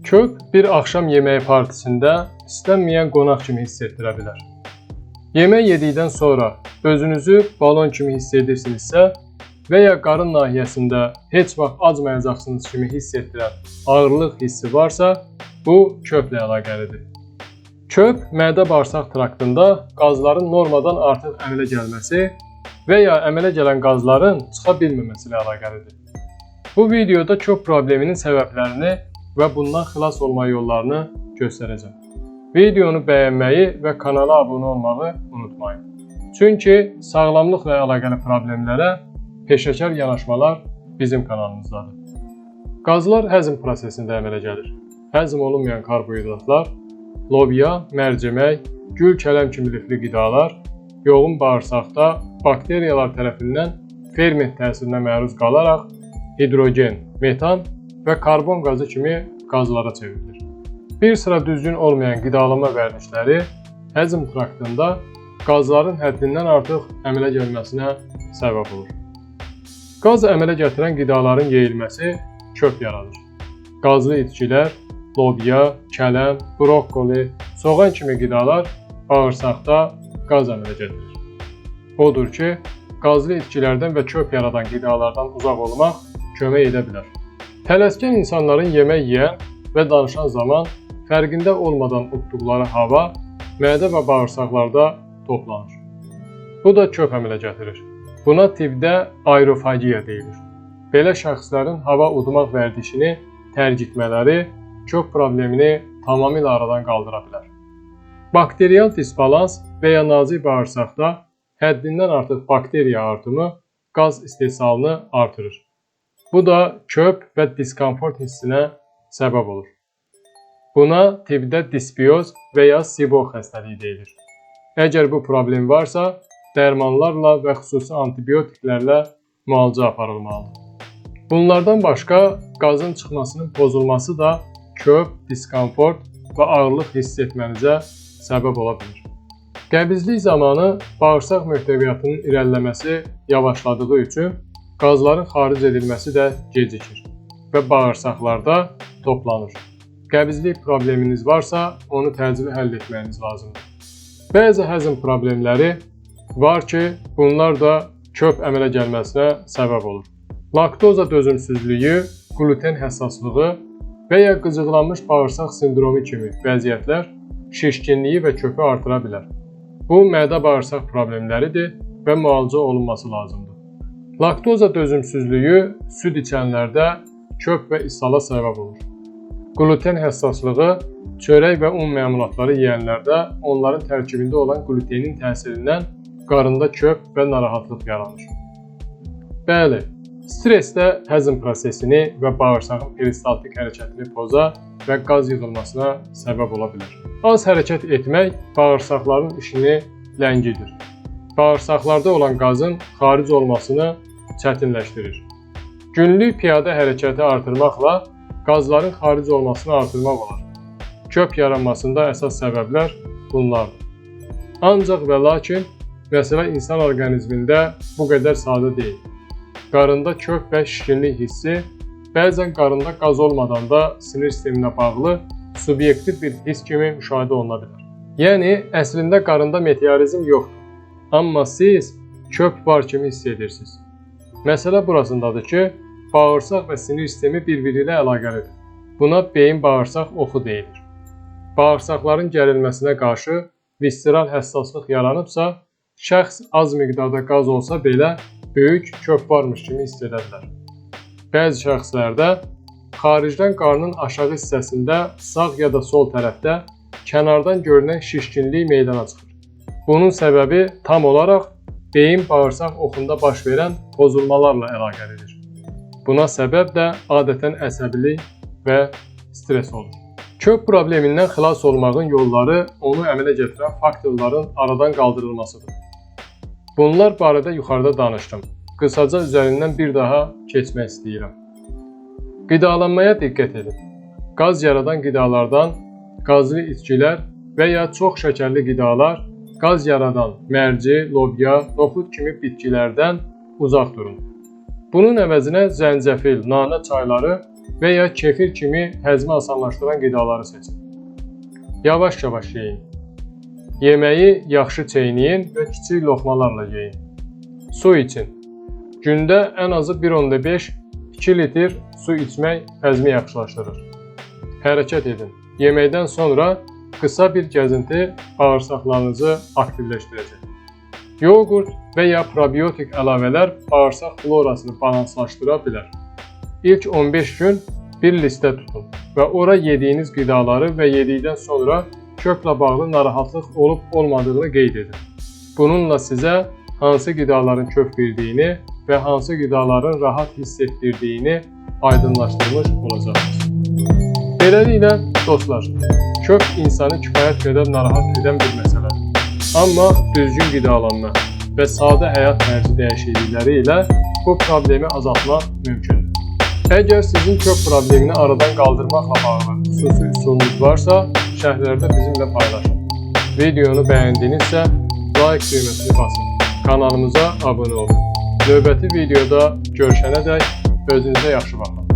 Çöp bir axşam yeməyi partisində istənməyən qonaq kimi hiss etdirə bilər. Yemək yedikdən sonra özünüzü balon kimi hiss edirsinizsə və ya qarın nahiyəsində heç vaxt acmayacaqsınız kimi hiss etdirən ağırlıq hissi varsa, bu çöplə əlaqəlidir. Çöp mədə-bağırsaq traktında qazların normadan artıq əmələ gəlməsi və ya əmələ gələn qazların çıxa bilməməsi ilə əlaqəlidir. Bu videoda çöp probleminin səbəblərini və bundan xilas olma yollarını göstərəcəm. Videonu bəyənməyi və kanala abunə olmağı unutmayın. Çünki sağlamlıqla əlaqəli problemlərə peşəkar yanaşmalar bizim kanalımızdadır. Qazlar həzm prosesində əmələ gəlir. Həzm olunmayan karbohidratlar, lobya, mərcimək, gül, kələm kimi lifli qidalar yoğun bağırsaqda bakteriyalar tərəfindən ferment təsirinə məruz qalaraq hidrogen, metan və karbon qazı kimi qazlara çevrilir. Bir sıra düzgün olmayan qidalama vərdişləri həzm traktında qazların həddindən artıq əmələ gəlməsinə səbəb olur. Qaz əmələ gətirən qidaların yeyilməsi çöp yaradır. Qazlı itkilər, lobya, kələm, brokkoli, soğan kimi qidalar bağırsaqda qaz əmələ gətirir. Odur ki, qazlı itkilərdən və çöp yaradan qidalardan uzaq olmaq kömək edə bilər. Tələskən insanların yemək yeyən və danışan zaman fərqində olmadan utduqları hava mədə və bağırsaqlarda toplanır. Bu da çöp əmələ gətirir. Buna tibbdə aerofagiya deyilir. Belə şəxslərin hava udmaq vərdişini tərk etmələri çöp problemini tamamilə aradan qaldıra bilər. Bakteriyal disbalans və ya nazik bağırsaqda həddindən artıq bakteriya artımı qaz istehsalını artırır. Bu da çöp və diskomfort hissinə səbəb olur. Buna tibbdə disbioz və ya SIBO xəstəliyi deyilir. Əgər bu problem varsa, dərmanlarla və xüsusi antibiotiklərlə müalicə aparılmalıdır. Bunlardan başqa qazın çıxmasının pozulması da çöp, diskomfort və ağırlıq hiss etmənizə səbəb ola bilir. Qəbizlik zamanı bağırsaq möhtəviyyatının irəliləməsi yavaşladığı üçün qazların xaric edilməsi də gecikir və bağırsaqlarda toplanır. Qəbizlik probleminiz varsa, onu təcili həll etməyiniz lazımdır. Bəzi həzm problemləri var ki, bunlar da çöp əmələ gəlməsinə səbəb olur. Laktoza dözümsüzlüyü, gluten həssaslığı və ya qıcıqlanmış bağırsaq sindromu kimi vəziyyətlər şişkinliyi və çöpü artıra bilər. Bu, mədə-bağırsaq problemləridir və müalicə olunması lazımdır. Laktoza dözümsüzlüyü süd içənlərdə çöp və ishala səbəb olur. Gluten həssaslığı çörək və un məmulatları yeyənlərdə onların tərkibində olan glutenin təsirindən qarında çöp və narahatlıq yaranır. Bəli, stress də həzm prosesini və bağırsağın peristaltik hərəkətini poza və qaz yığılmasına səbəb ola bilər. Az hərəkət etmək bağırsaqların işini ləngidir. Bağırsaqlarda olan qazın xaric olmasını çətinləşdirir. Günlük piyada hərəkəti artırmaqla qazların xaric olmasını artırmaq olar. Çöp yaranmasında əsas səbəblər bunlardır. Ancaq və lakin məsələ insan orqanizmində bu qədər sadə deyil. Qarında çöp və şişkinlik hissi bəzən qarında qaz olmadan da sinir sisteminə bağlı subyektiv bir hiss kimi müşahidə oluna bilər. Yəni, əslində qarında meteorizm yoxdur. Amma siz çöp var kimi hiss edirsiniz. Məsələ burasındadır ki, bağırsaq və sinir sistemi bir-biri ilə əlaqəlidir. Buna beyin-bağırsaq oxu deyilir. Bağırsaqların gərilməsinə qarşı visceral həssaslıq yaranıbsa, şəxs az miqdarda qaz olsa belə böyük çöp varmış kimi hiss edə bilər. Bəzi şəxslərdə xaricdən qarnın aşağı hissəsində sağ ya da sol tərəfdə kənardan görünən şişkinlik meydana çıxır. Bunun səbəbi tam olaraq beyin-bağırsaq oxunda baş verən pozulmalarla əlaqəlidir. Buna səbəb də adətən əsəbilik və stres olur. Çöp problemindən xilas olmağın yolları onu əmələ gətirən faktorların aradan qaldırılmasıdır. Bunlar barədə yuxarıda danışdım. Qısaca üzərindən bir daha keçmək istəyirəm. Qidalanmaya diqqət edin. Qaz yaradan qidalardan qazlı itkilər və ya çox şəkərli qidalar, qaz yaradan mərci, lobya, noxud kimi bitkilərdən uzaq durun. Bunun əvəzinə zəncəfil, nanə çayları və ya kefir kimi həzmi asanlaşdıran qidaları seçin. Yavaş-yavaş yeyin. Yeməyi yaxşı çeynəyin və kiçik loxmalarla yeyin. Su için. Gündə ən azı 1,5-2 litr su içmək həzmi yaxşılaşdırır. Hərəkət edin. Yeməkdən sonra qısa bir gəzinti bağırsaqlarınızı aktivləşdirəcək. Yoğurt və ya probiotik əlavələr bağırsaq florasını balanslaşdıra bilər. İlk 15 gün bir listə tutun və ora yediyiniz qidaları və yedikdən sonra köklə bağlı narahatlıq olub-olmadığını qeyd edin. Bununla sizə hansı qidaların kök verdiyini və hansı qidaların rahat hiss etdirdiyini aydınlaşdırmış olacaqsınız. Beləliklə, dostlar, kök insanı kifayət qədər narahat edən bir məsələdir. Amma düzgün qidalanma və sadə həyat tərzi dəyişiklikləri ilə bu problemi azaltmaq mümkündür. Əgər sizin kök problemini aradan qaldırmaqla bağlı xüsusi üsulunuz varsa, şərhlərdə bizimlə paylaşın. Videonu bəyəndinizsə, like düyməsini basın. Kanalımıza abunə olun. Növbəti videoda görüşənədək özünüzə yaxşı baxın.